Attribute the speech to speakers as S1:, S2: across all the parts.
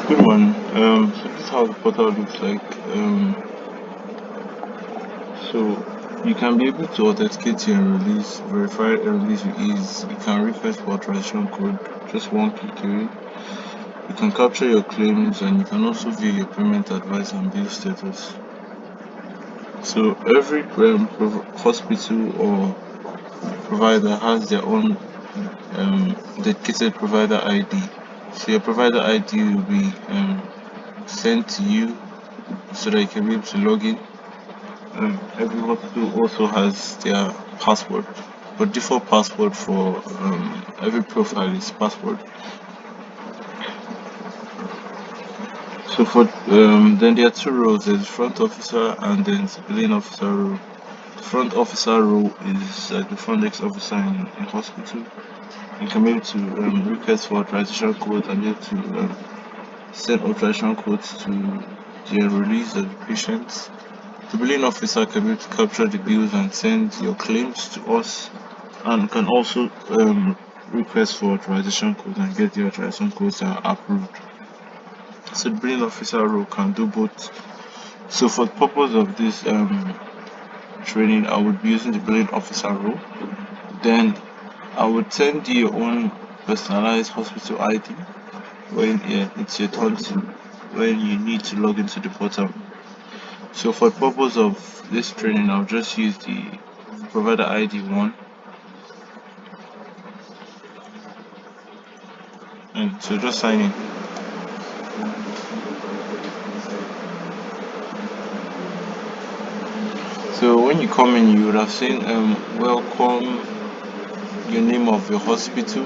S1: Good one. So this is how the portal looks like. So you can be able to authenticate your release, verify a release with ease. You can request for authorization code, just one click away. You can capture your claims and you can also view your payment advice and bill status. So every hospital or provider has their own dedicated provider ID. So your provider ID will be sent to you so that you can be able to log in. Every hospital also has their password, but default password for every profile is password. So for then there are two roles: there's front officer and then civilian officer role. The front officer role is like the front desk officer in hospital. You can be able to request for authorization code and be able to send authorization codes to the release of the patients. The billing officer can be able to capture the bills and send your claims to us, and can also request for authorization code and get the authorization codes approved. So the billing officer role can do both. So for the purpose of this training, I would be using the billing officer role. Then I would send you your own personalized hospital ID when it's your turn to when you need to log into the portal. So for the purpose of this training, I'll just use the provider ID one, and so just sign in. So when you come in, you would have seen welcome, your name of your hospital.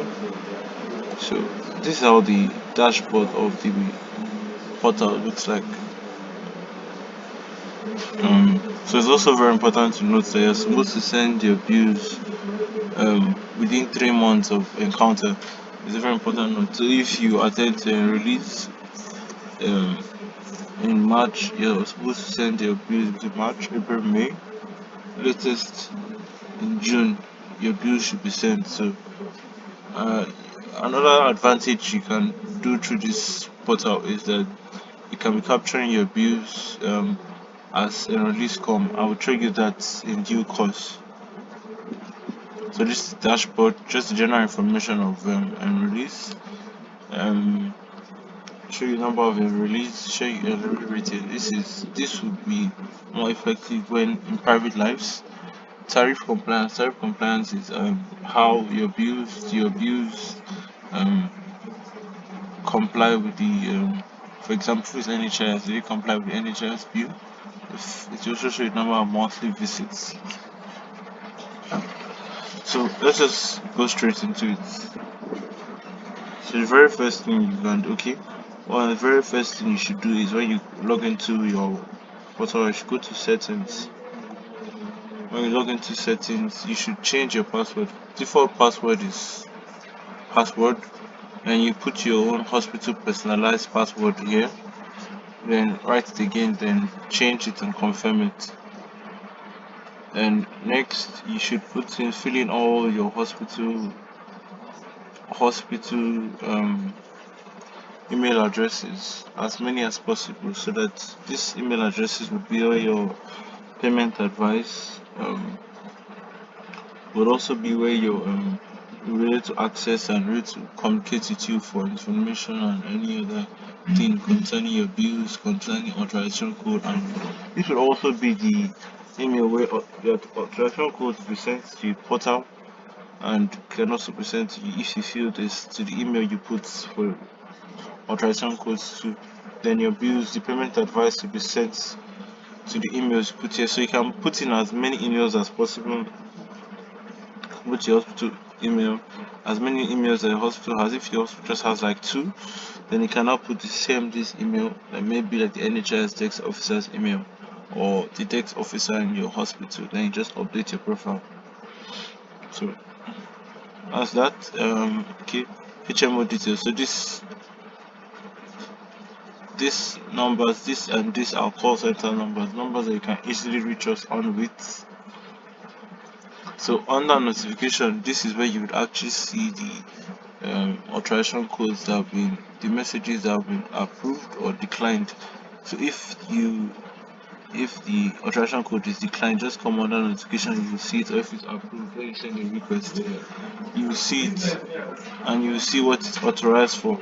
S1: So this is how the dashboard of the portal looks like. So it's also very important to note that you're supposed to send your bills within 3 months of encounter. It's a very important note. So if you attend to a release um, in March, you're supposed to send your bills within March, April, May. Latest in June, your bills should be sent. So uh, another advantage you can do through this portal is that you can be capturing your bills as a release come. I will trigger that in due course. So this is the dashboard, just the general information of release. Um, Show you number of release, show you rating. This would be more effective when in private lives. Tariff compliance. Tariff compliance is how your bills um comply with the for example with NHS, they comply with the NHS bill. It also show you number of monthly visits. So let's just go straight into it. So the very first thing you can do, okay, well, the very first thing you should do is when you log into your portal, you should go to settings. When you log into settings, you should change your password. Default password is password, and you put your own hospital personalized password here. Then write it again, then change it and confirm it. And next, you should fill in all your hospital email addresses, as many as possible, so that these email addresses would be all your payment advice, would also be where you're able to access and able to communicate with you for information and any other thing concerning your bills, concerning authorization code, and this will also be the email where your authorization code will be sent to your portal, and can also be sent to you if you feel this to the email you put for authorization codes to. Then your bills, the payment advice will be sent to the emails you put here. So you can put in as many emails as possible. Put your hospital email, as many emails that the hospital has. If your hospital just has like two, then you cannot put the same this email, like maybe like the NHS tax officer's email or the tax officer in your hospital. Then you just update your profile. So as that, okay, HMO details. So this numbers, this and this are call center numbers that you can easily reach us on with. So under notification, this is where you would actually see the authorization codes that have been the messages that have been approved or declined. So if the authorization code is declined, just come under notification, you will see it, or if it's approved when you send a request, you will see it and you will see what it's authorized for.